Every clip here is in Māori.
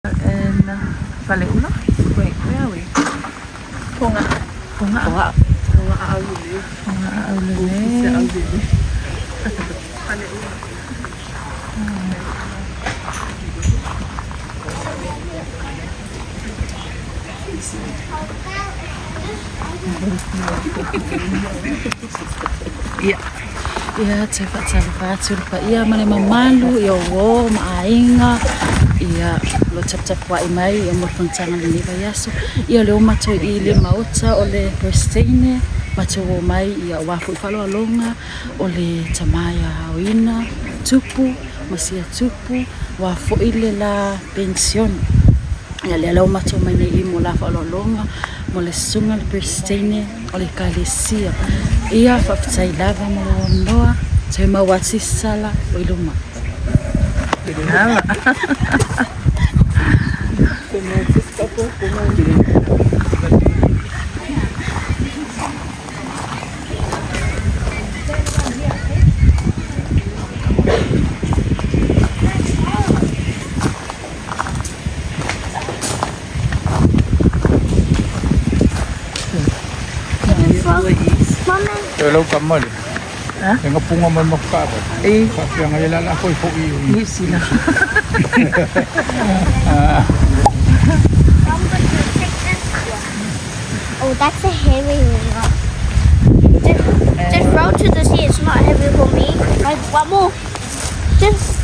And Paleuna? Wait, where are we? Ponga. Ponga. Ponga. Ponga Aulule. Ponga Aulule. Aulule. Iya. Iya, cepat surpa. Iya, mana mamalu ya wo mainga. Iya, lo cap wa imai ya murfancangan ni bayaso. Iya le macho ile maota ole Christine, macho mai ya wafu falo alonga ole chamaya wina tupu, masia tupu wafu ile la pension. Ya le lo macho mai ni mo la falo alonga mo le sunga Christine ole kalesia. Ia faafetai lava mo loa te mawati sala o iluma. Lava. Hello kamal. Ha? Yang punga man magkabot. Eh, Yang ilala ko po iyo. ni sila. Oh, that's a heavy one. Just throw to the sea. It's not heavy for me. Like one more. Just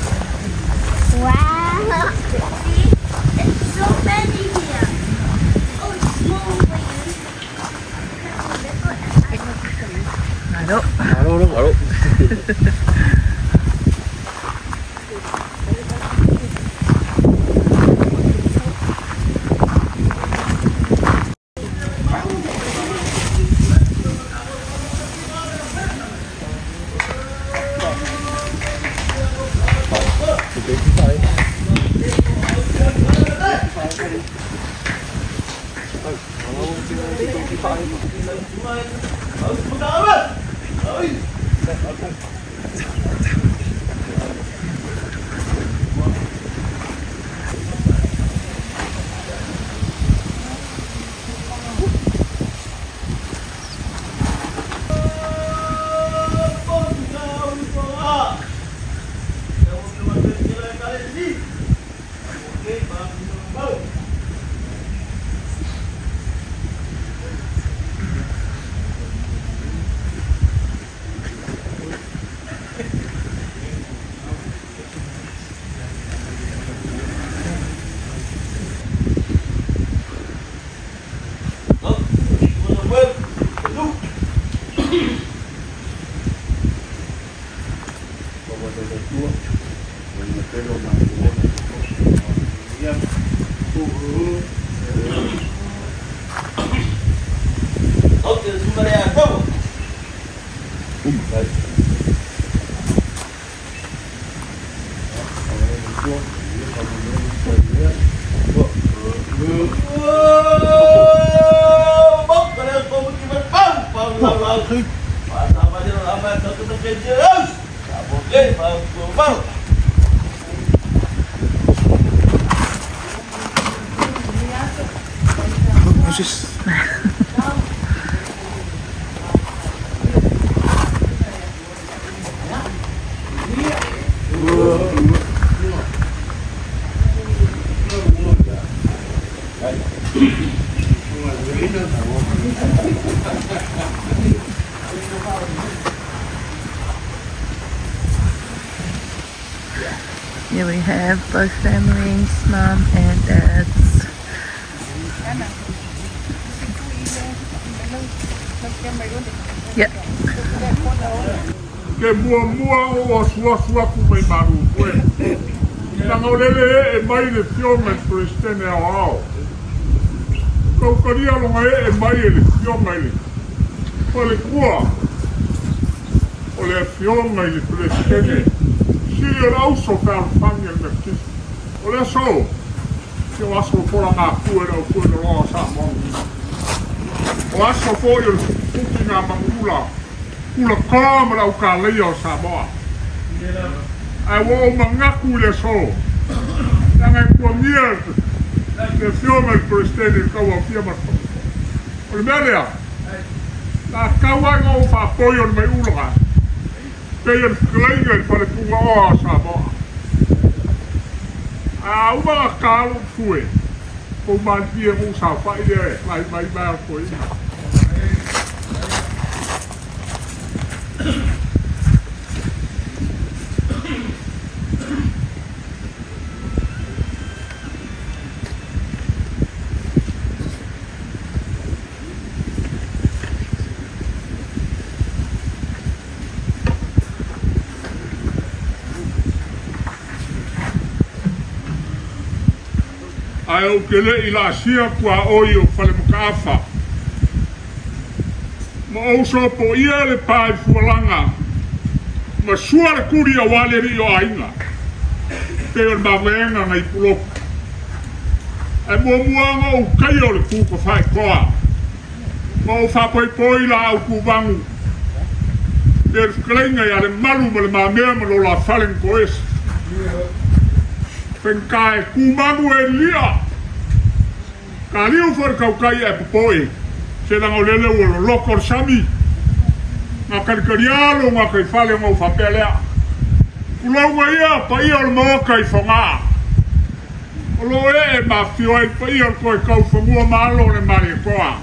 wow. See, it's so many here. Oh, it's small for you. Ado. Aro. Here we have both families, mum and dad's. Yeah. Ke mua o asua ku mai maru koe. Nanga orele e mai le fionga Kristene ao. Kau karia longa e mai le fionga ile. O le kua. O le fionga ile Kristene. Siri o lauso whaalwhangi na kisi. O le so. Se o aso fora ngā kua o kua na roa sa mongi. O aso fo i o puki ngā mangula. Kula kāmara o ka leia o Samoa. Ai wo o mangaku le so. Nanga kua mia Le fioma il presidente kaua fiama. O le mea la kaua ngau fa apoio mai ulaga. Pei on kleinga i pale punga oa sa moa. A uma kalu fue. Ko mantia mo sa fa ile mai ko ina. Ai o ke le ila sia kua oi o whale mukaafa. Ma o so po ia le pai fualanga. Ma sua le kuri a wale ri o ainga. Te on mawenga ngai puloku. E mua muanga o kai o le kuka whai koa. Ma o whapoi poi la au kuvangu. Te on whakalenga ia le malu ma le mamea ma lo la whalen koes. Penkai kumangu e lia. Ka liu for kaukai e popoi. Se langa o lele o loko sami. Nga karikarialo nga kai fale ngau whapelea. Ulau nga ia pa ia o moo kai whonga. Olo e ma fio e pa ia o koe kau whangua maalo le mari koa.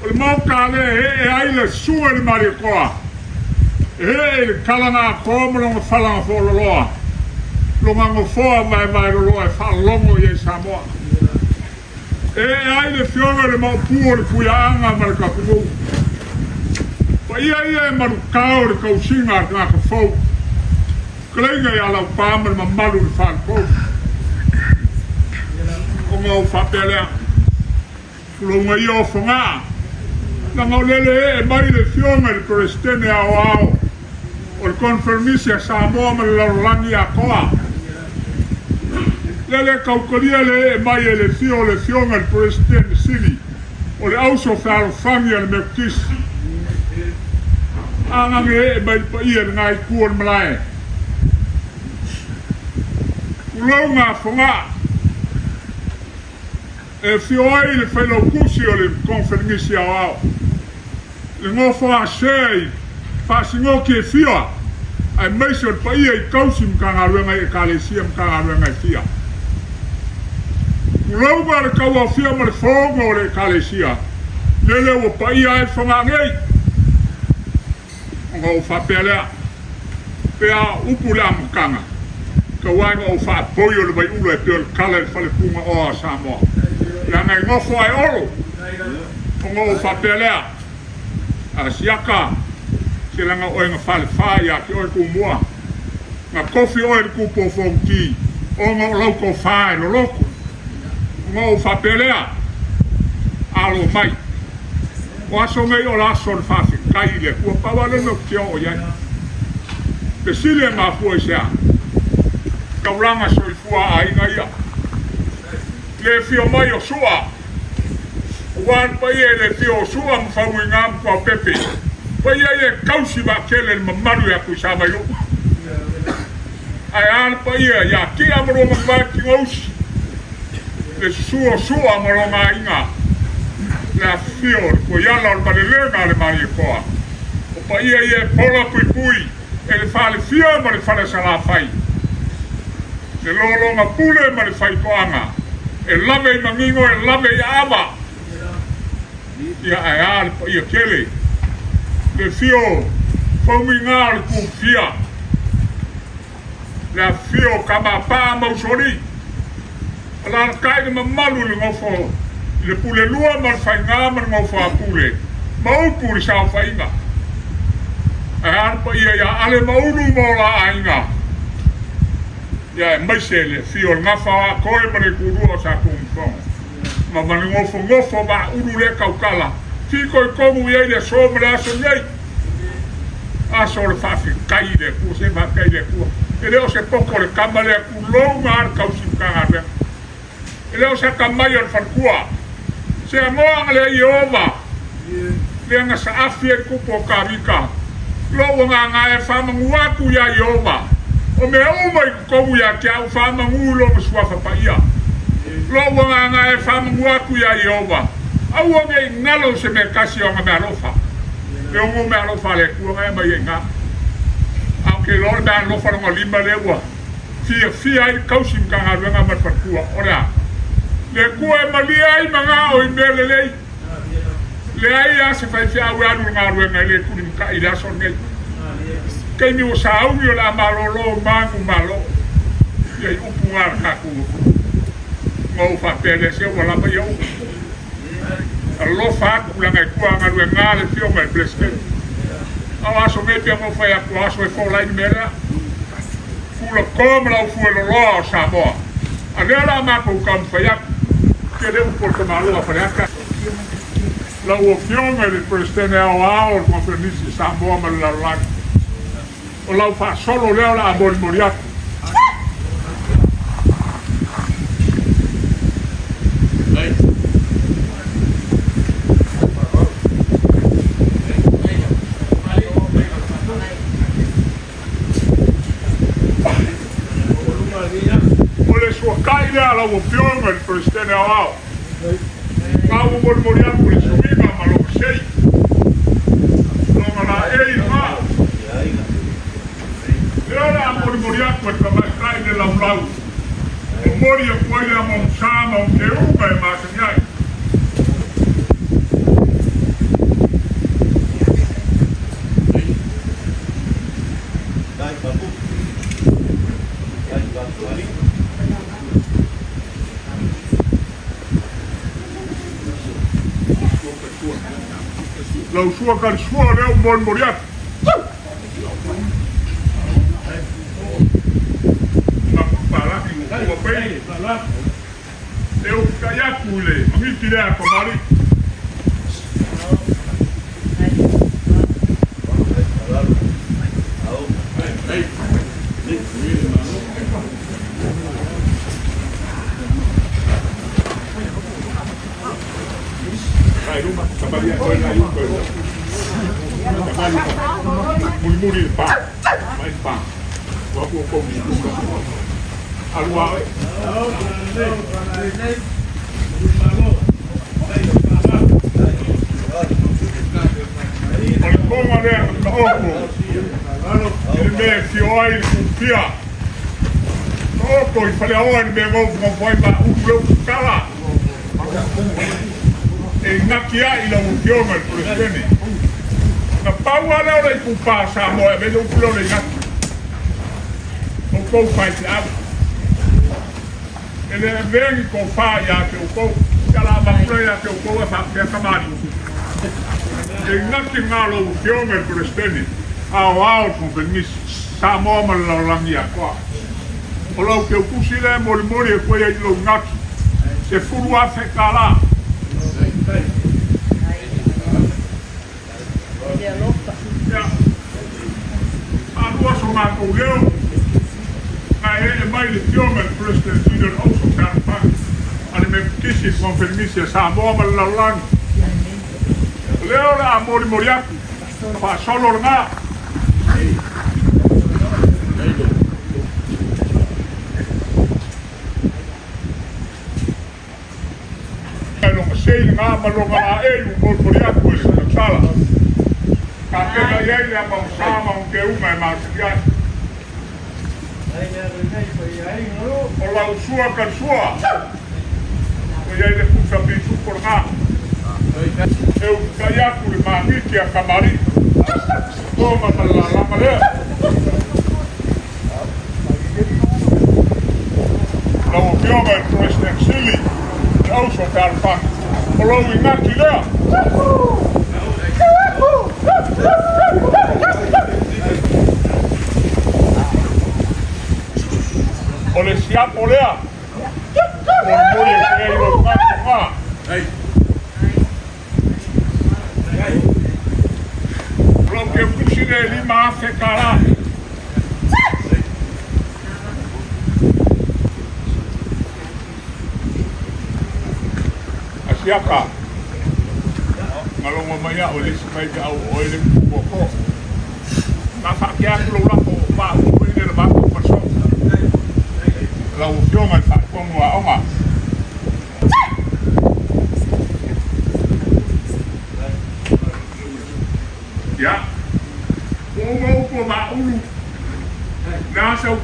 O le moo ka le e aile sua le mari koa. E le kalanga komo nga whalanga whololoa. Longa ngofoa mai rolo e whalongo i e Samoa. E ai le fionga le maupua le kuianga ma le kapungu. Pa ia e marukao le kausinga ngā ka fau. Kleinga i alau pāma le mamalu le whankou. O ngau whapelea. Kulonga i o whanga. Nanga o lele e mai le fionga le presidente ao. O le konfirmisia Samoa ma le laurangi a koa. Lele kaukoria le e mai e le fionga il presidente Sili. O le auso whaalofangi al mektis. Angange e mai pa ia ngai kua malae. Ulau ngā whonga. E fio ai le whailo kusi o le konfirmisia ao. Le ngofo a sei. Whasingo ki e fioa. Ai meisor pa ia i kausi mkanga ruenga e kalesia mkanga ruenga e fia. Ulau ngā le kaua fia ma le whonga o le kalesia. Lele o pa ia e whonga ngei. O ngau whapelea. Pea upu le amukanga. Ka wanga o whapoi o le mai ula e peo le kale le whale punga o a Samoa. Ia ngai ngofo ai oro. O ngau whapelea. A siaka. Se langa oe nga whale whai a ki oe ku mua. Nga kofi oe le kupo whongti. O nga lau ko whai lo loko. Nga o whapelea. Alo mai. O aso ngei o laso le whafi kai le. Kua pawale no ki o iai. Pe sile ngā pua i sea. Kauranga soifua a inga ia. Le fio mai o sua. Wan pa ie le fio o sua mwhamu i ngā mkua pepe. Pa ia e kausi wa kele le mamaru ya kui sama iu. Ai ana pa ia ki amaro mawai ki ngausi. Le sua amaro ngā inga. Le fio, ko iala o le mari e koa. O pa ia e pola pui. E le whale fia ma le whale sala whai. Le lolonga pule ma le whai koanga. E lave i mangingo e lave i ama. Ia ai ana pa ia kele. Le fio, whaumi ngā le kūwhia. Le fio kama pā mausori. Ala kai ma malu le ngofo. Le pule lua ma le whai ngā ma le ngofo a pule. Maupu le sao whainga. E arpa ia ale mauru mo la ainga. Ia e maise le fio ngafa a koe ma le kurua sa kumfonga. Ma mani ngofo ma uru le kaukala. Fiko i komu iei le so mre aso nei. Aso le whafi kai le kua, se ma kai le kua. E leo se poko le kama le ku lou ngār kausi mkanga rea. E leo se kamai al wharkua. Se amoanga le i oma. Le anga sa afi e kupo karika. Lou ngā e whamangu aku ia i oma. O me uma i komu ia kia u whamangu lo ma suafa pa ia. lo wanga e famua ku ya Yehova au nge ngalo se me kasi o me alofa e o me alofa le ku ngai mai nga au ke lo da lo fa ngo lima le wa fia ai kausim ka nga nga mat pakua ora le ku e mali ai manga o imbele le ai a se fai fia wa nu nga ru nga le ku ni ka ida so ngai ke ni o sa au ni la malolo mangu malo ye upu ngar ka ku mau fa pele se wala pa yo lo fa ku la ngai ku nga ru nga le fio mai preske awa so me pe mo fa ya ku aso e fo la mera fu lo kom la fu lo sa mo agora ma ku kam fa ya que de un porto malo fa ya ka la opción el prestene ao con permiso sa mo ma la o la fa solo le la bol moriato la opción el prestene ao mau bol moriato por su vida ma lo sei no ma la ei ma era bol moriato per ma stai nella lau o mori e poi la monsama o che uga e ma segnai dai babu lau sua kan sua le un bol moriato ma para ki o pe eu kayaku le mi tire a komari muri pa mai pa wa ko mi alwa como de ojo el me que hoy confía ojo y para hoy me voy como voy para un cala en nakia y la unción el presidente na paua la ora ku pasa mo e vedo un pulo le gat o ko fai a ele vem com fa ya que o ko kala ba ya que o ko fa pe kamari e ngaki ngalo o fiome el presidente ao com permis sa mo ma la mia qua o lo que o kusile mo e ko ya lo ngaki se furu a fe kala a lua so ma ko leo e mai le fiome il presidente del osso carpa ale me kisi con permisi sa mo ma la lang leo la moriaku fa solo na lo sei nga ma lo nga e un moriaku e sa sala kapena yeye ya mausama unge uma e masiai o la usua kan sua o yeye kusa bisu por nga eu kayaku le mamiki a kamari toma la lama le la ufioma el president Sili au so karpa o lo inaki lea o le siapo lea o mori e lo matu lo que kusine lima afe kala asiaka ngalongo maya o le sipai ka o le ko na fa ke a lo la ko ba o le ba ko paso la opción al fa como a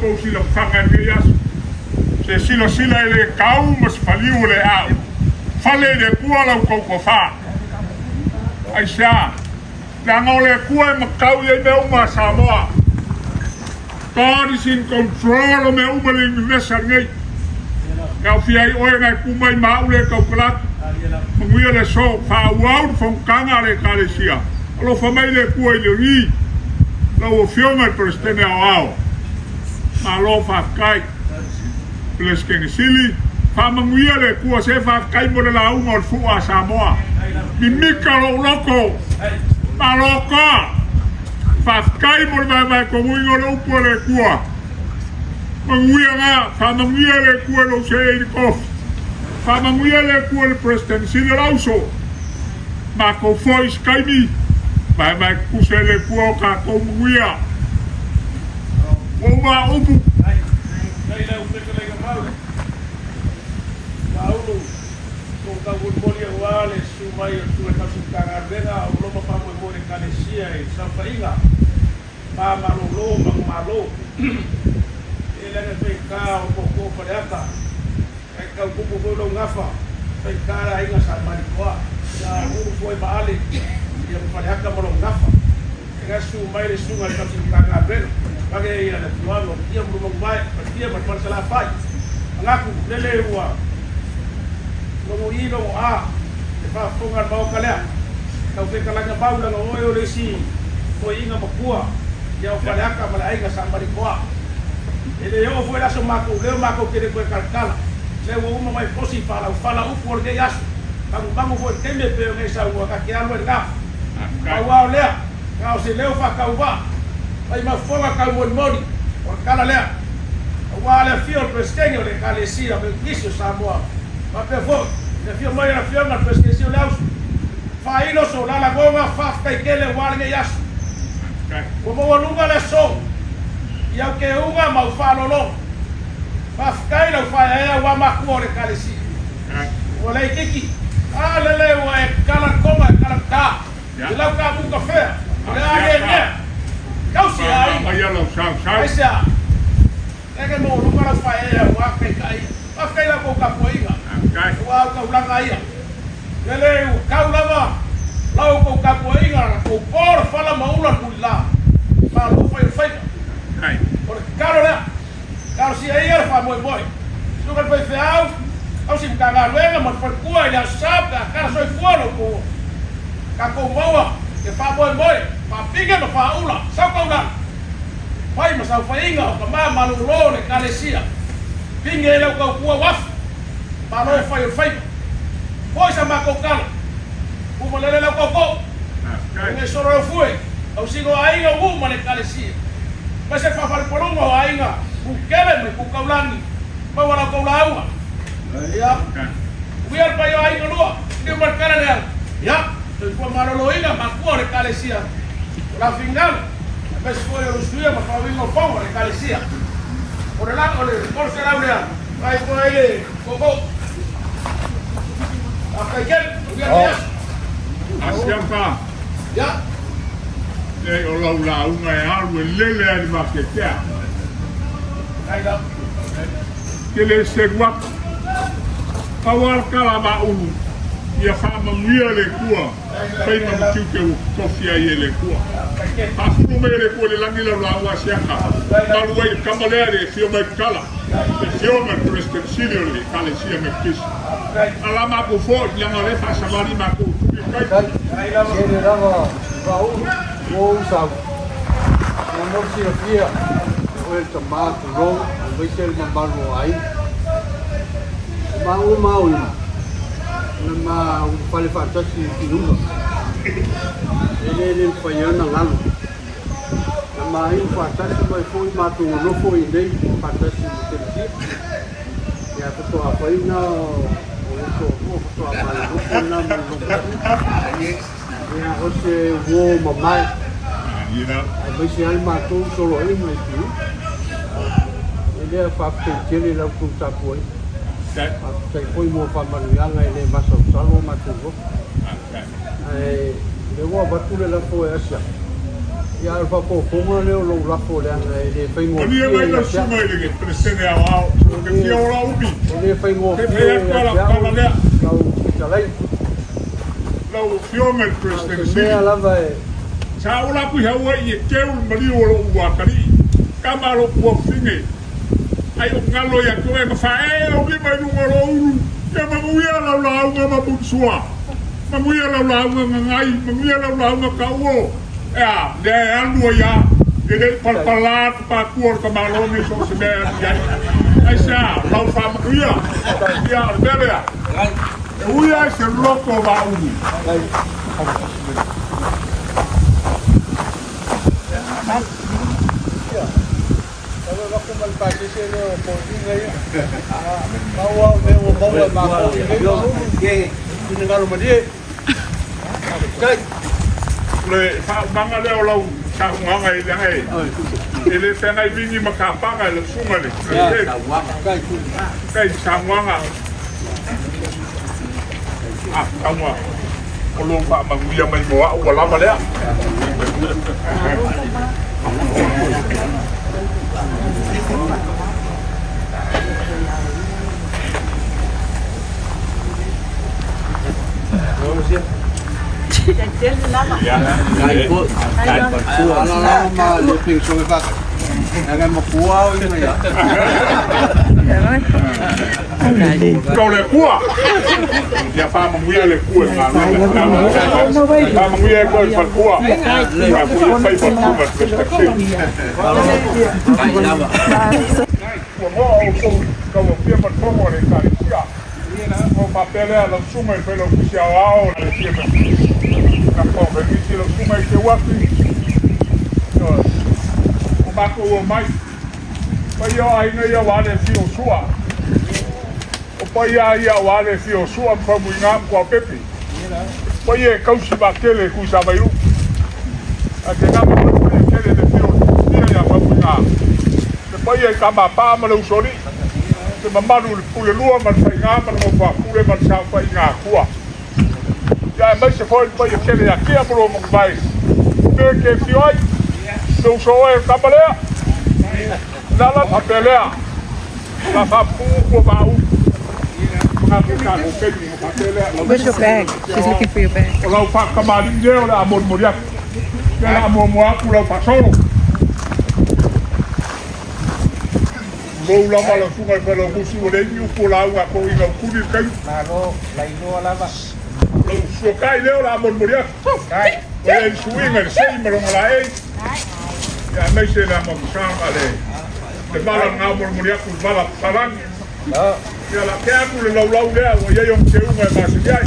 pou sila whanga me asu. Se sila e le kau ma se whaliu le au. Whale le kua lau kou ko wha. Ai sea, le angau le kua e makau i me uma Samoa. God is in control o me uma le invesa ngai. Kau fiai oe ngai kumai mau le kau kalat. Manguia le so, whauau whongkanga le kalesia. Alo whamai le kua i le ri. Lau o whionga i prestene au au. Ma lo whafkai. Ples kenge sili. Whamanguia le kua se whafkai mo le launga o le fua Samoa. Mi mika lo loko. Ma loka. Whafkai mo le mai ko muingo le upo le kua. Manguia ngā. Whamanguia le kua lo se e ni kofi. Whamanguia le kua le president sili lauso. Ma ko foi skaimi. Mai kuse le kua o ka ko manguia. O ma upu. Nei le upeke le ngau. Paulo, ko ka wulmoli wale su mai su ka su kanga o lo pa mo le kalesia e sa fainga. Pa malo malo. Ele ne fe ka o ko pa data. E ka ko lo ngafa. Fe ka ra inga sa mari kwa. Ya o foi baale. Ya pa data mo lo ngafa. E su mai le su ka su kanga Pake ia le tuano, ia mulu mai, ia ma sala fai. Ngaku lele ua. Lo ino a, e fa fonga mau kalea. Kau ke kalanga paula no oe le si. Ko inga makua. Ia o faleaka mala ainga sa marikoa. Ele yo foi la so mako, le mako ke de ko kalkala. Le wo uma mai posi fala upu le yasu. Bangu foi teme pe ngai sa ua ka ke alo nga. Kau lea. Kau se leo fa kau va. Ai ma fonga ka moni o kala lea wa le fio peskengo le kalesia me kiso Samoa ma pe fo le fio mai la fio na peskengo laus fa ilo so la gonga fa kai kele warge yas como lunga le so ya ke unga ma fa lo fa kai la fa ya wa ma ko le kalesia o le kiki le wa kala koma kala ta la ka bu café le a Kau si ai. Ai alo sau. Ai sia. Eke mo luka la fai e wa kai. Wa kai la ko ka poinga. Kai. Wa ka ulanga ia. Lele kau lava. Lau ko ka poinga ko por fala maula kula. Pa lo fai. Kai. Por caro la. Kau si ai fa moi. Suka pe feau. Au si mkanga luenga mo por kua ya sapa ka soi fuoro ko. Ka ko moa. Ke fa moi. Pa pinga ma fa ula, sa ka ula. Pai ma sa fa inga ka ma malulo le kalesia. Pinga ele ka kua waf. Pa lo fai. Poi sa ma ko kala. U mo lele la ko. Nge soro fue. Au sigo ainga u ma le kalesia. Pa se fa fal polongo ainga. U kele me ku kaulangi. Ma wala ko laua. Ya. Uiar pa yo ainga lua. Ni mar kala le. Ya. Ko malolo inga ma ku le kalesia. La final, pues fue el estudio para venir con la calesia. Por el lado de por ser habla, ahí fue ahí, coco. Hasta que Asiapa. ya. Le o la una e algo lele al maketea. Ahí da. Que le segua. Kawal kala ba unu. Ia fama mia le kua. Pai ma tiu ke kofia ia le kua. Afu me le kua le langi la laua siaka. Malu ai kamalere fio mai kala. Fio mai prescription le kale sia me kis. Ala ma ko fo ia ma le fa samari ma ko tu kai. Ele dava Raul ou usava. Não não se via o el tomate rom, vai ser uma barro aí. Mau nama o fale fantástico que nunca ele foi na lama nama aí fantástico vai foi mato não foi nem fantástico que e a pessoa foi na o pessoa vai não foi na e a você voa mamãe a você ele matou solo ele mas ele é fácil ele não conta foi Sai foi mo fa manuanga ele maso salo matugo. Le wo batule la fo asia. Ya fa ko ko le lo la ko le le fai ngo. Ni ngai la suma ile ke presene ao ke fia ora ubi. Le fai ngo. Ke fia kala kala le. Ka lai. Lo fio me presene. Se ala vai. Sa ula ku hawa i ke ul mali o wa kali. Kamaro ko finge. Ai o ngalo ya ko e fa o bi mai no ro uru. Ya ma muia la la ma bunsua. Ma muia la la ngai, ma muia la la ka o. Ya, de anu ya. De palpalat pa kuor ka malome so se be ya. Ai sa, la fa ma muia. Ya, bele ya. E uia se loco va uru. Le fa manga le o lau sa nganga i le ai. Ele tena i vini makapanga le sunga le. Kai sa nganga. Ah, tangwa. O lo fa manguia mai moa o la malea. Kau le kua, ya fa manguia le kua nga. Fa manguia ko fa kua. Ya ku fai fa kua Kau pia pa tomo le ka. O papele ala suma e pelo kusia ao le tia. Na po venisi lo suma e te waki. O bako o mai. Pa ia ainga ia wale si o sua. O pa ia wale si o sua pa muinga kwa pepi. Pa ia kausi bakele ku sa mai u. A te ngama ko ia kele le si o ia pa muinga. Pa ia kama pa ma lo sori. Te mamaru le pule lua man fai ngā man o wha pule man sa fai ngā kua. Ia e mai se fai pai e kere a kia muro mong vai. Te ke fioi, te uso e kamalea. Nala papelea. La fa pu o vau. Where's your bag? She's looking for your bag. O lau wha kamari nge o la amor moriaku. Ke la amor moaku lau wha soro. Mau lama la sungai pelo musi o le iu po la ua ko i ngau kuri kai. Naro la inoa lava. Lau suokai leo la amor moriaku. Kai. O le suinga le sei maronga la ei. Ya mei se la makusanga le. Le mala ngā amor moriaku mala parangi. Ya la ke aku le lau lea o iei om te unga e masi iai.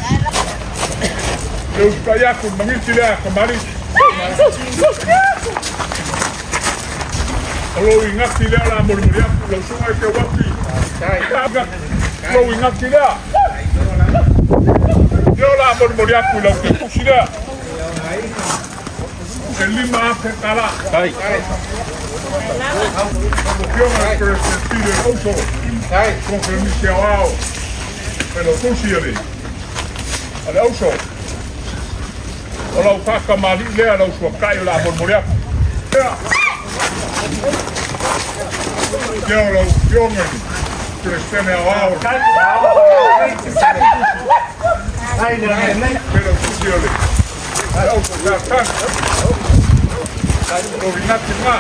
Le uskai aku mangiti lea kamari. Alo ingati lea la amor moriaku lau sungai te waki. Alo ingati lea. Leo la amor moriaku lau te kusi lea. Se lima ape kala. Kai. Kiona presentire oso. Kai. Con que mi se ao. Pero kusi ali. Ale oso. Ola utaka mali lea lau suakai la amor moriaku. Lea. Leo lau kiona. Crestene ao. Pero kusi ali. Ale oso ya tan. Lo vinati ma.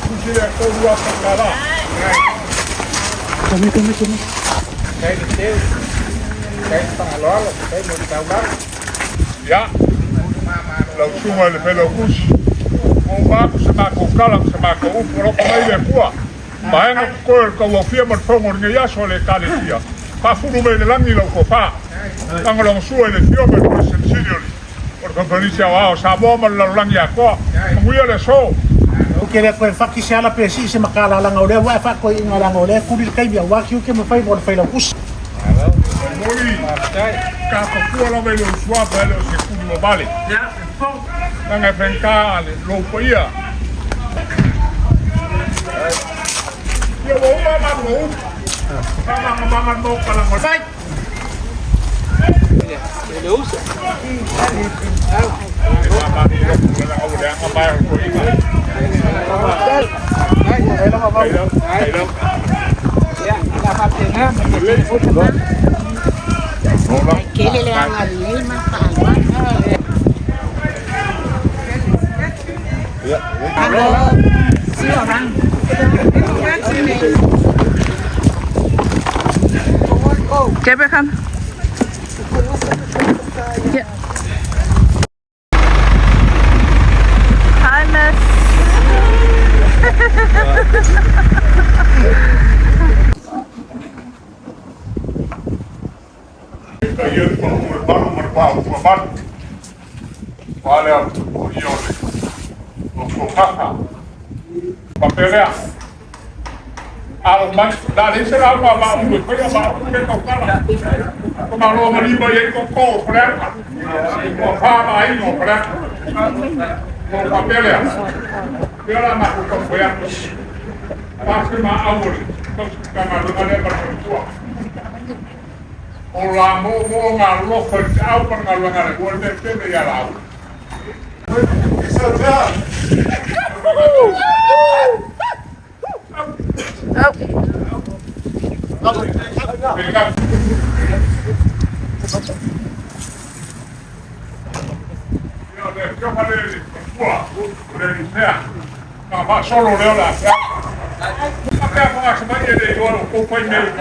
Kusi ya kodu apa kala. Come. Kai de teu. Kai pangalola, kai mo tau dar. Ya. Lau sunga le pelo kusi. O baku se mako kala se mako upu roko mai le kua. Maenga koe ka wafia man fongo ringa yaso le kale tia. Pa furu me le langi lau kofa. Langa long sua le fio me kore sensiriori. Por konferencia wao sa boma la langi a koa. Manguia le so. O que ko fa ki sala pesi se makala la ngore wa fa ko inga la ngore ku bil kai bia wa ki ke me fai bon fai la kus. Mori. Ka ko kua la me lo sua pa le se kuru mo vale. Ya. Langa frenka le lo poia. Yo wo mama mo. Mama mo kala mo. Sai. Gabriel, come. Yeah. Hi, Miss. Ayer por un hermano marcado, su mamá, vale a millones, los cojaja, papelea, a los más, dale ese agua abajo, después abajo, que tocarla, como lo marido y el coco, fresca, con fama ahí, no fresca, con papelea, yo la más con follaje, pase más agua, entonces, camarón de barbacoa. Orang mau ngaluh kerja apa ngaluh ngaluh buat itu ya lah. Solo leo la. Apa yang sebenarnya dia jual kopi milik.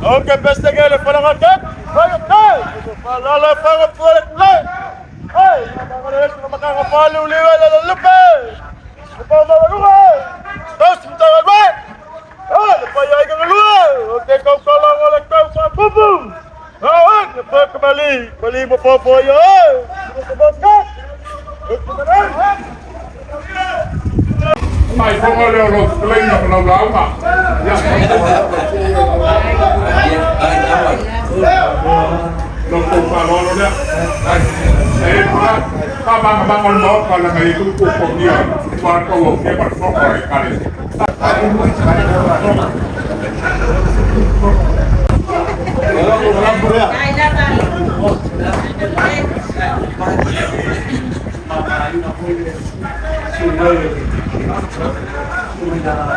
Aunque investigue para matar, vaya tal. Para la paga por el play. Ay, no me cago para el nivel de la lupa. Para la lupa. Dos sin trabajar. Ah, después ya hay que luar. Oke kau kalau oleh kau satu pun. Ah, después kembali apa ya. Sebabkan. Mai pongo los plenos con la agua. Ya. Los compañeros ya. Abang mau kalau nggak itu cukup dia. Kalau dia berpokok kali.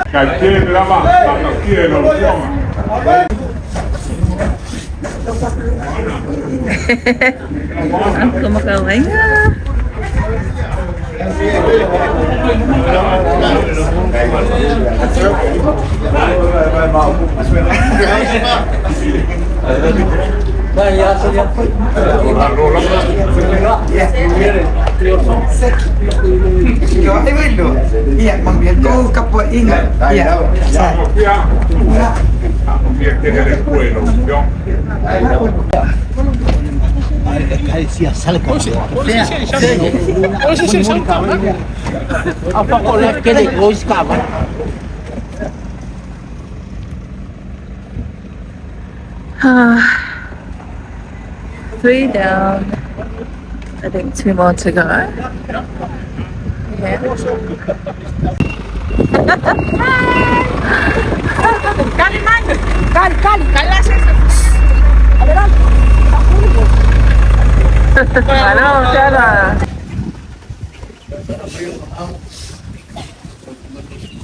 Kacil lama, kacil lama. Ang kumakaway nga. Ay, bueno. Iya, mambiento kapwa ingat. Iya. Apa kau lihat kiri? Lois kawan. Three down. I think 2 more to go. Yeah. Kali man. Kali las esas. Adelante. Ano, Sarah?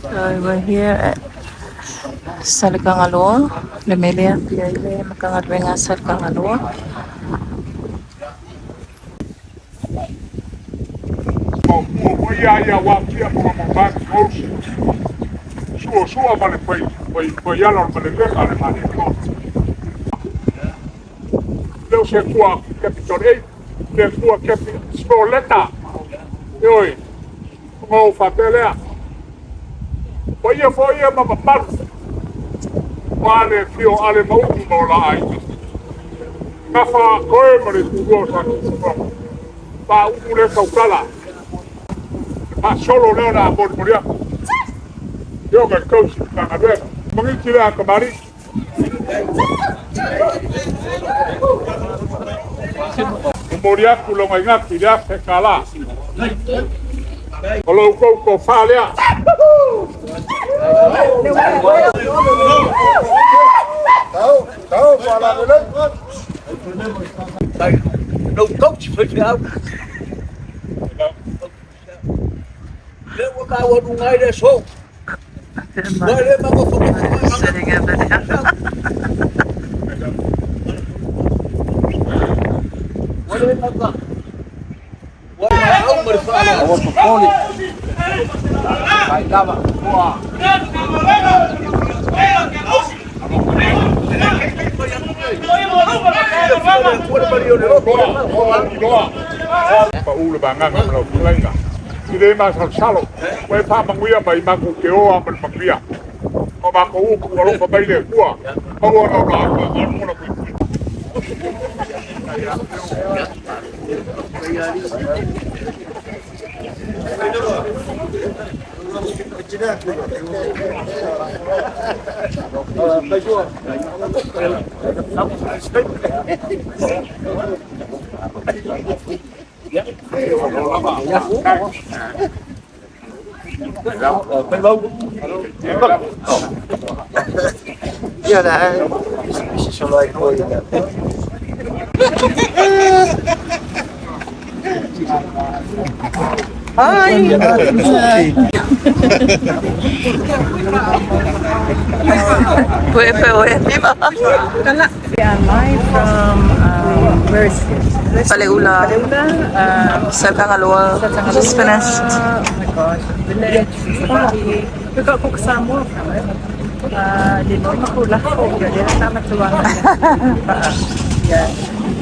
So we're here at Salkangalo, Lemelia, Piaile, Makangadwenga Salkangalo. Ya waktu apa mambat kos, sua ma le pai ala ma le leka le mani ko. Leo se kua Capitol 8, le kua Spoleta. Oi, ngau whapelea. Paia foia ma maparu. Wale fio ale mauku mo la ai. Kafa koe ma le kua sa kua. Pa uku le kaukala. Pa solo leo na moria. Yo me coach ka ver. Mangi tira kamari. Moria ku lo ngai ngati dia se kala. Kalau kau falha. Tahu fala dulu. Đâu coach phải không? Nếu có cao hơn ngay đây số. Ngay đây mà có không? Awak poli. Baik lama. Wah. Paula bangang kalau pulang nggak? Tidak masuk salo. Kau pak menguya bayi maku keo aman menguya. Kau maku kalau kau bayi deh gua. Kau orang orang mana pun. Iya dah. Solo aku ya. Hi. We are live from where is it? Paleula. Sa Tangaloa. Just finished. Oh my gosh, village. We got cook samo. Di normal ko lahat. Jadi sama tuangan. Yeah.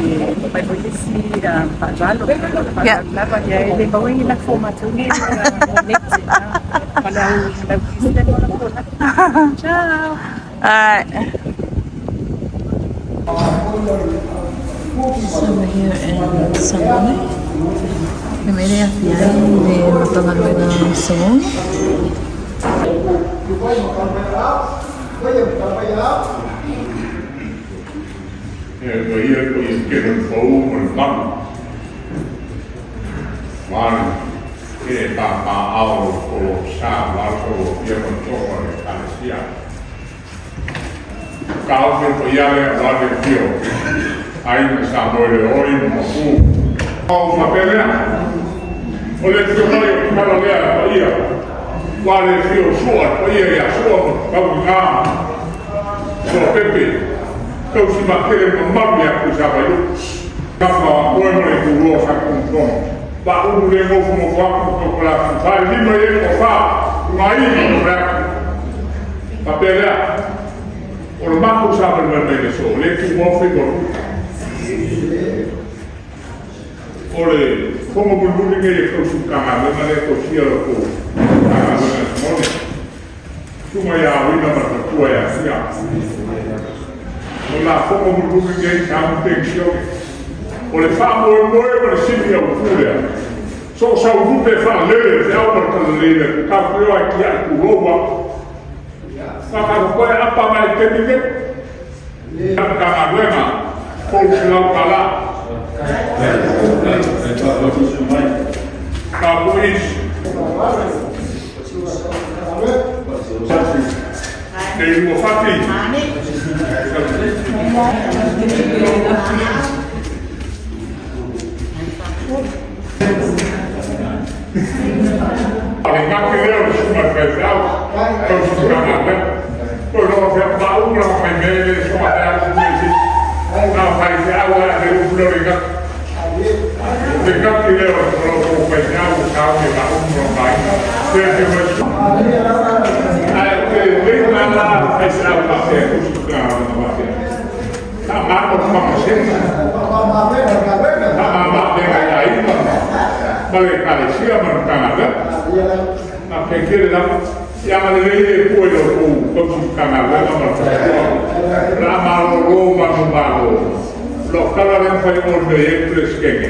May polisi, Pak Jalo, Pak Laban, ya, hindi ba yung nag-format yun? Kalau nag-isip mo lang po na. Ciao! So we're here in Samone. We made it di Matangaluena ng Samone. Người kia thành phố mình tâm mà cái ta ao của xa lá của kia mình cho người ta xia cao cái bây giờ là cái kiểu ai mà sao rồi ôi mà phu không mà cái này ôi cái chỗ này cái nào đấy bây giờ qua cái kiểu suốt bây giờ ya suốt không có suốt pepe. Kau si makere mamami aku sabai lu. Kapa koe mai ku ro sa kontron. Ba u le ngo fu mo wa ku ko la. Ba ni mo ye ko fa. Mai ni mo ra. Pa pele. O ma ku sa ba me so. Le ku mo fe ko. Ole, como bu ni ye ko su ka ma le ko si ro ko. Ka ma le mo ne. Tu ma ya wi na ma ku ya sia. Olá, como o grupo ninguém sabe tem que jogar. Olha, fala o sim o fúria. Só o grupo é fazer, é o portaleiro. O carro aqui é o lobo. Só que agora a pa mais tem ninguém. A camaruema, por sinal tá lá. Tá por isso. Tem um fatinho. Legal que eu chamo a casal, eu sou gravata, eu não vou falar uma primeira vez com a terra do Brasil. Não vai ser agora de Florida. Legal que eu vou acompanhar o carro e dar vai. Seja mais. lei lá faz o café, custo caro na café. Tá lá no café. Tá lá aí, balik kali siapa Kanada? Nah, kira-kira yang ada ini kue dulu, konsum Kanada nomor satu. Lama Roma membaru. Lokal yang saya mau beli terus kene.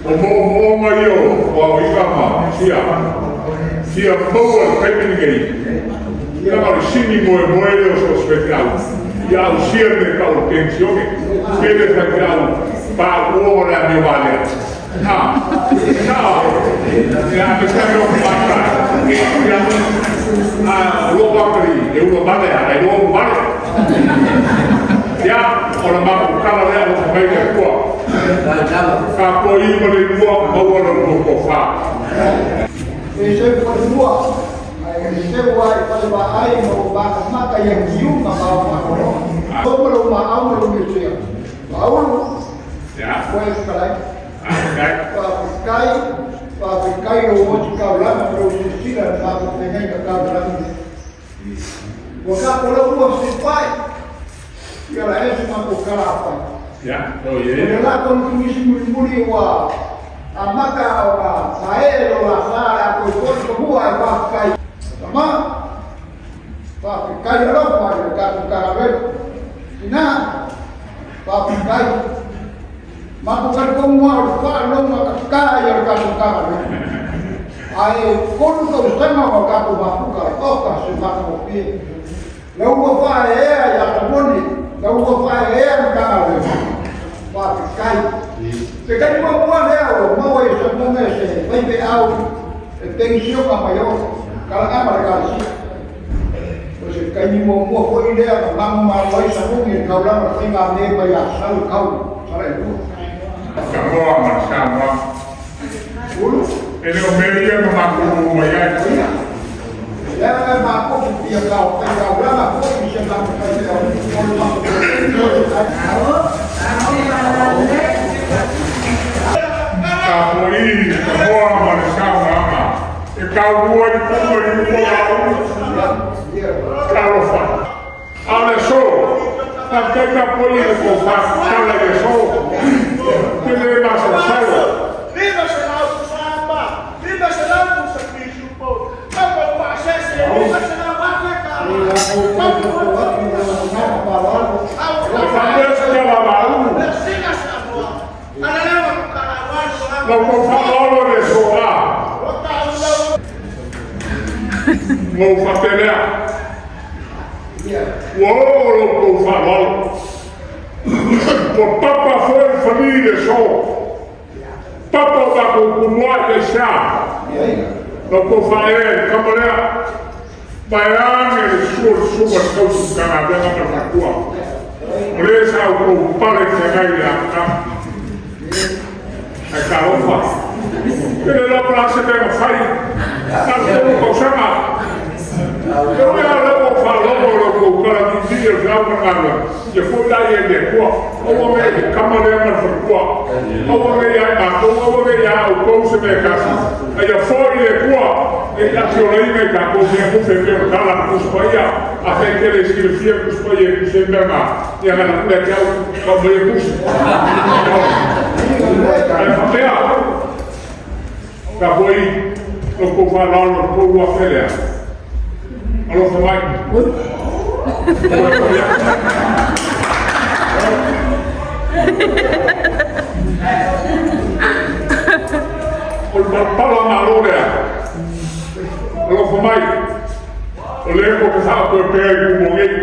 Mau mayo, mau ikama siap bawa pepin gay. Kalau sini mau os spesial. Ya usia mereka pensiun, beda sekali. Pak orang yang balik. Nah, ya bisa melakukan yang luar negeri, Eropa ada Eropa. Ya orang mampu kalau dia mau baik kuat, kalau ini berdua mau orang berkofa. Saya berdua, saya buat kalau bahaya mau bahas maka yang gium kalau mau mau begitu mau ya, boleh sekali. Pakai rumah kaulah produksi dan dengan kaulah. Bukan pulau sepai. Ya lah itu mampu apa? Ya, oh iya. Adalah kontribusi muli wa. Maka saya lola saya aku semua pakai. Sama pakai lo pakai karaben. Ina pakai makukan semua kalau kaya kaya ai kon to sama waktu makukan oka semua kopi lalu apa ya tabuni lalu apa ya kaya pakai sekali mau ya mau itu semua sih baik au tension apa yo kalau apa lagi terus kami mau ide mau mau sabun kau lah tinggal ni bayar selalu kau salah itu. Kamu amat sama. Ini media mengaku bayar. Ya, aku dia kau berapa aku bisa lakukan kamu ini semua amat sama. Kau buat kalau fah. Ada so. Até que apoio do Confas, fala de sol, que ele vai ser sol. Viva Senado do Samba, viva Senado do Sacrifício, pô. Vamos passar esse, viva Senado vai ficar. Vou fazer o farol. O Papa foi família só. Papa vai com morte chá. O Fael, camarada, Baiane, sua coisa Canadá na rua. Presa o pare que vai a carofa. Ele lá para se pegar fai. Não tem chama. Eu ia levar o farol o cara de dia já para je foi daí ele o homem camarada foi o homem já o pouso de casa aí foi ele ele acionei me cá com o fevereiro lá com os paias até que ele escrevia com os paias que se berna e a galera que é o meio curso aí papel acabou aí o farol no povo a feira alô vai Palo malore, lo fumai, o lego que sabe que pega o morrer,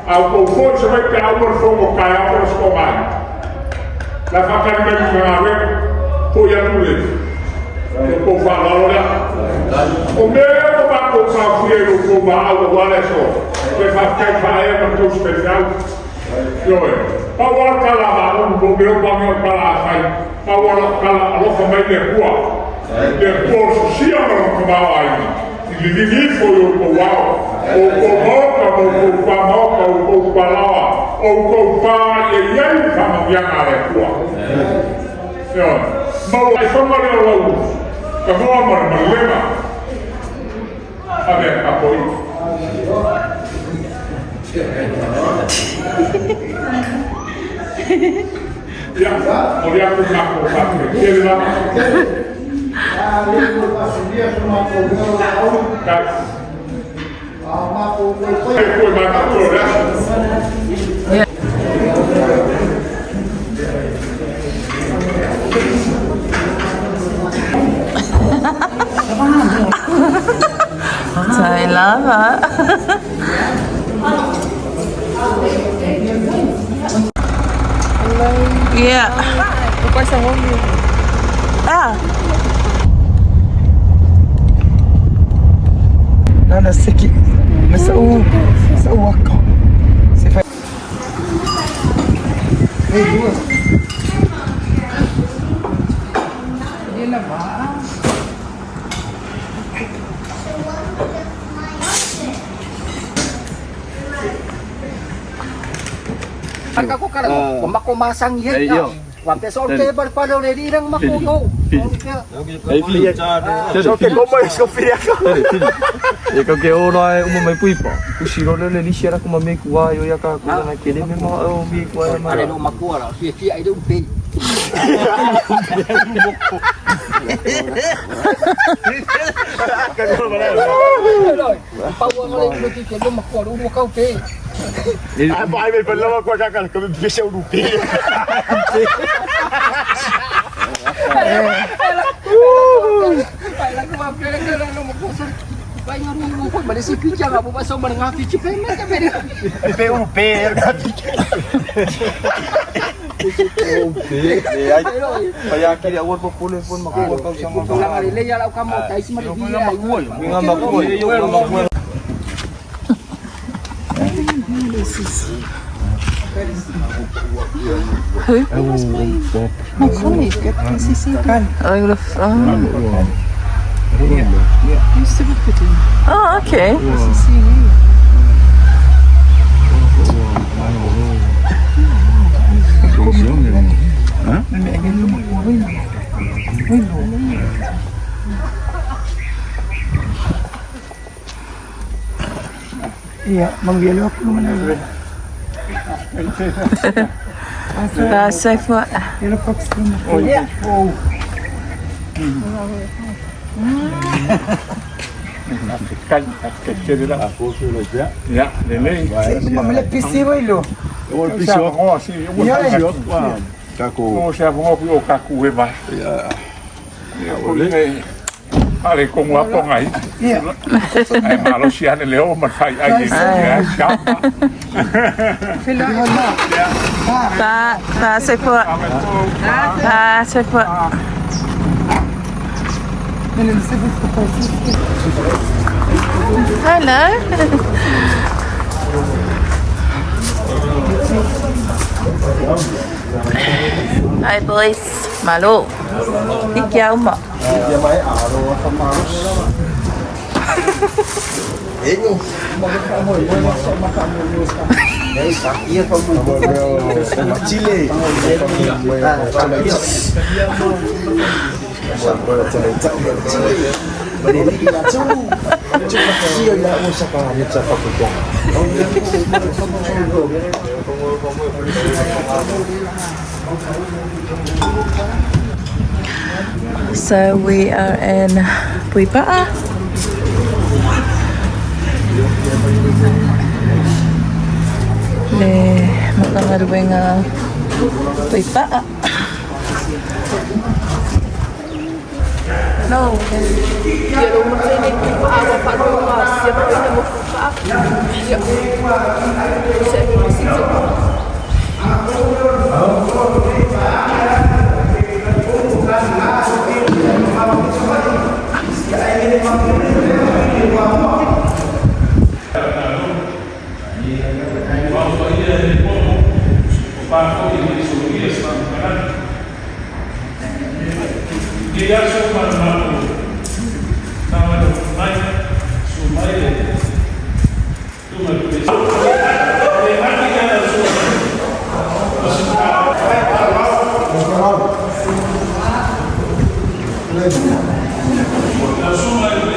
ao conforto se vai pegar o fogo cai ao escomar. La faca de mencionar foi a luz. O povo fala, olha, o meu vai comprar o filho do povo algo olha só, que vai ficar para o especial. Power kala o meu banho para sai power kala lo família rua depois se não acabava aí ele foi o uau o pamoca o palava o pai e ele família na rua mas a família lá como a problema a ver apoio Ya, olha a coisa que ele lá. Sai lava. Yeah. Ah. Nada, sei que. Mas o wako. Se faz. Ei, duas. Ako karang kumakumasang yan. Wante solte barpalo ready nang makuko. Ai phi solte como es confia ka. E ka ke ora e uma mai puipa. Kusiro le li shera kuma me kuwa yo ya ka ku na kele me ma o mi kuwa ma. Ale no makuwa ra. Ki ai dong pe. Pau ngale ko ti ke no makuwa ro mo kau pe. Vai me falava com a cara que me deixa o rupi. Ela ko ma pele ka no mo ko. Vai no mo ko ba si picha nga ba so man nga picha pe me ka pe. Pe o pe. Vai aqui a outra pule pun makuha kau sama. Lang ari le ya la ka mo tai si mari dia. Minga makuha yo makuha. Oh, okay. Iya, manggilo ako naman na. Safe po. Pero pag Oh yeah. Oh. Kan, kecil lah. Aku sudah ya. Ya, ini. malapis si Wilo. O pisau ko si, o pisau. Kaku. O siya mo ko kaku ba. Ya. Ya, boleh. Ale kung wapo ngai. Iya. Ay malo siya ni Leo magkay ay ya. Safe po. Safe po. Hello. Hi boys. Malo. Ikaw mo. Dia mai aro sama. Ini mau kamu ini masuk makan dulu. Ei, sakit kamu. Chile. So we are in Puipa'a. Le makangaruing Puipa'a. No. La suma del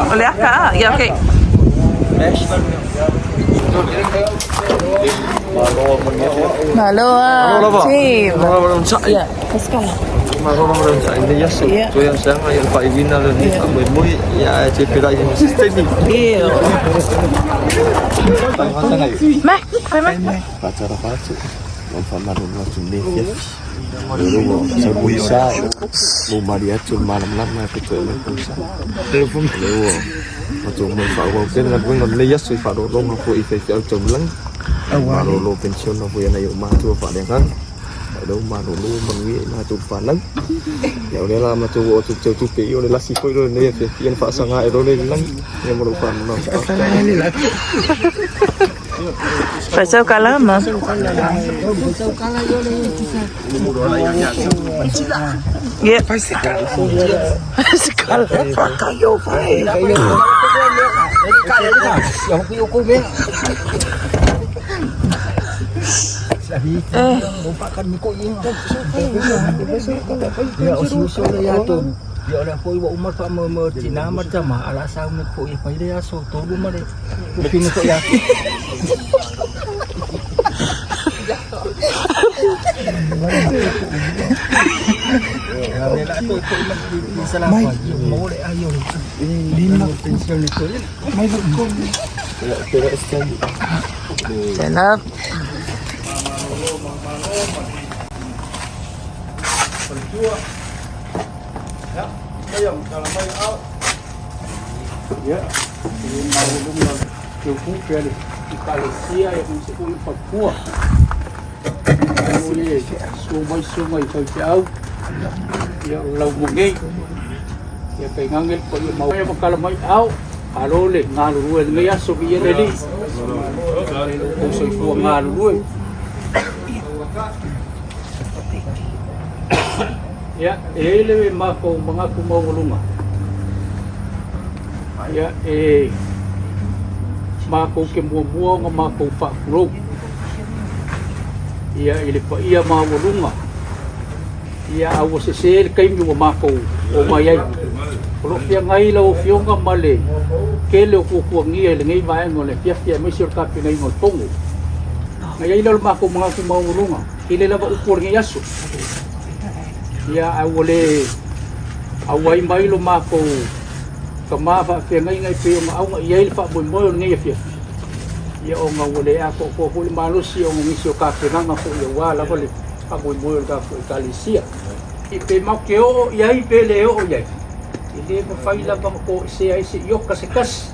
Oleh akak. Ya, okey. Malo team. Ya, sekarang. Orang-orang sa ini ya so yang saya yang Pak Ibina dan Amoy ya cerita ini sistem ni. Mak, mak. Pacara pacu. Memfamarin macam ni ya. Dulu saya bisa mau Maria cuma malam-malam aku tu yang bisa. Telepon dulu. Macam memfawal dengan dengan ni ya so ifadorong aku ifal jomlang. Marolo pensiun aku yang ayo maju Pak dengan đâu mà nó luôn mình nghĩ là chụp phản lắm kiểu này là mà chụp kỹ rồi là xịt rồi này phải phiền phá sang ngại rồi nên lắm nhưng mà đồ phản nó phải sao cả lắm mà yeah phải sekali pakai yo phải Lupakan miko ini. Ya usul ya tu. Ya ada koi wa umat pak mer Cina macam ala sao miko ini pai dia so to rumah dia. Bukti miko ya. Ya bela tu koi salah apa. Mau le ayo. Lima pensiun itu. Mai ko. Ya tidak sekali. Senap. Ya, bayang kalau mai out. Ya, ini mau lumang cukup dari Malaysia yang masuk ke Papua. Kemudian sungai kau yang lau mungi. Ya penganggil ko yung mau yang kalau mai out. Alole ngalu ngaya so biye deli. Kung sa iko ngalu ya ele mako mga kumawulunga ya mako kemuo nga mako fakro ya ile pa iya mawulunga ya awo sesel kay mi mako o mayay pro pia ngai lo fionga male kele ko ko ngi ele ngai vai ngole pia mi sir ka pinay ngo tongo ngai lo mako mga kumawulunga ile la ba ukur ngi yaso ya awole awai mai lo mako kama fa fe ngai ngai pe ma au ngai fa boy boy ngai fe ya o ngawole ako ko malusi o ngi sio ka pe nga ko ya wala bole pa boy boy ka ko kalisia ipe makeo ya ipe leo ya ile mo faila ba ko se ai se yo kas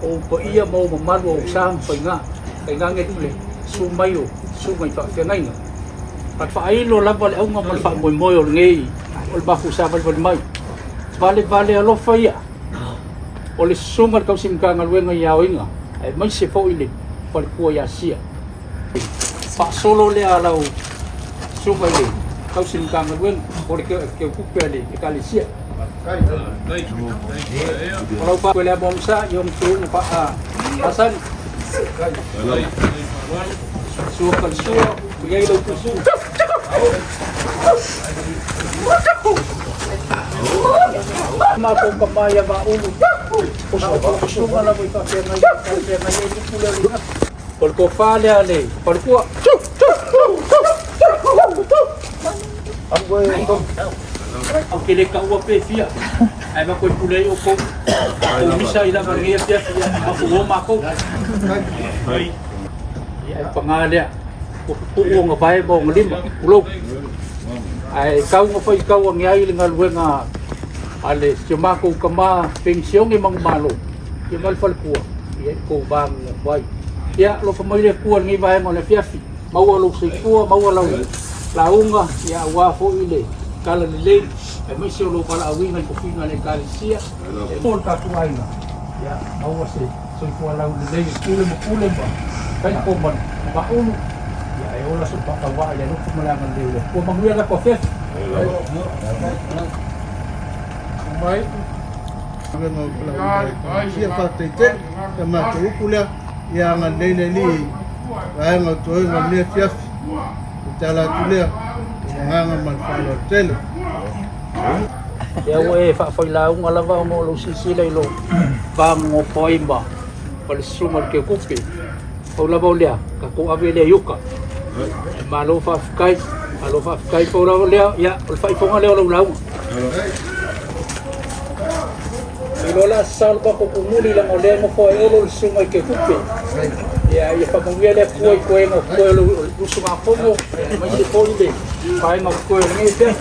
o po iya mo mamalo sang pa nga kay nga ngai sumayo sumay fa fe ngai at pailo la bale au nga malfa boy boy ngai ol ba ku sa bal mai vale alo faya ole sungar kau sim ka ngalwe nga yawi nga ay may se fo ile pal ko ya sia Pak solo le alau sungai le. Kau singkang wen boleh ke kupe le kali siap. Kalau pak boleh bomsa yang tu pak Hasan. Suapkan suap, biaya lu kusu. Mako kamaya ba ulu. Kusu mana boleh pakai ini pula lihat. Kalau fale ale, kalau ang kilikang wape fiya ay makoy pulay ko umisa ila mangyayap fiya makuha ako ay pangalya puo nga bahay mo ng lima ulog ay ikaw nga pa ikaw ang yayi nga luwe nga alis yumako kama pensyong imang malo yung alfal kuwa iya ko bang bay iya lo pamilya kuwa ng ibahay mo na fiya mawalog sa kuwa mawalaw launga ya wafo ile kala nilay ay may solo para awingan ko fingan ay kalisiya ay pol katuay na ya mawasi so ito alaw nilay kulam ba kaya ko man maulo ya ay wala sa patawa ya no kumalangan nilay kung magwila ko fef Mai siapa tete sama tu pula yang ada ni ay ngatoy ngamne fiaf tala tulia nganga malfalo tel ya we fa laung alava mo lo sisilay lo bang mo poimba pal sumar ke kupi o la bolia ka ko abele yuka malo fa kai po la bolia ya fa ifonga le lo laung lola sal ba ko kumuli lang ole mo ko elo sumay ke kupi ya pa mangwele ko mo ko lo suma ko mo may si polde pa mo ko ni te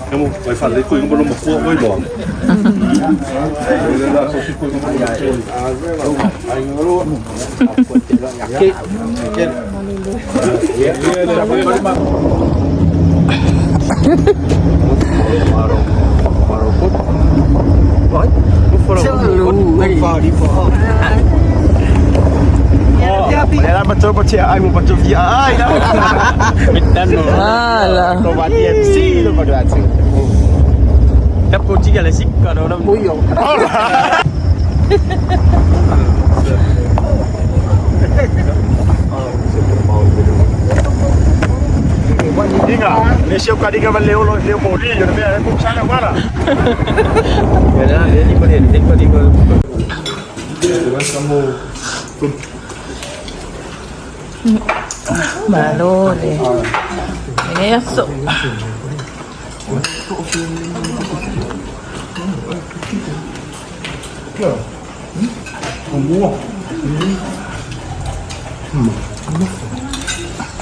Kamu vai fazer com ele uma cor vai bom. Era betul percaya ai mau betul dia ai dah. Betul no. Alah. Kau batian si tu pada tu. Dah kunci kalau sik kalau orang boyo. Ingat, Malaysia kadi kan leo body je tapi aku sana mana. Ya, ini penting tadi kamu malo deh. Ini esok.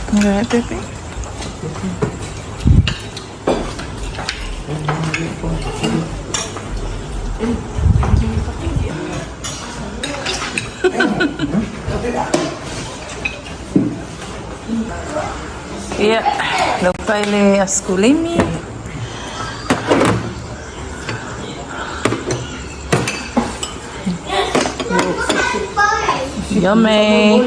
Enggak, Pepe. Iya, lupa ile askulimi. Yummy.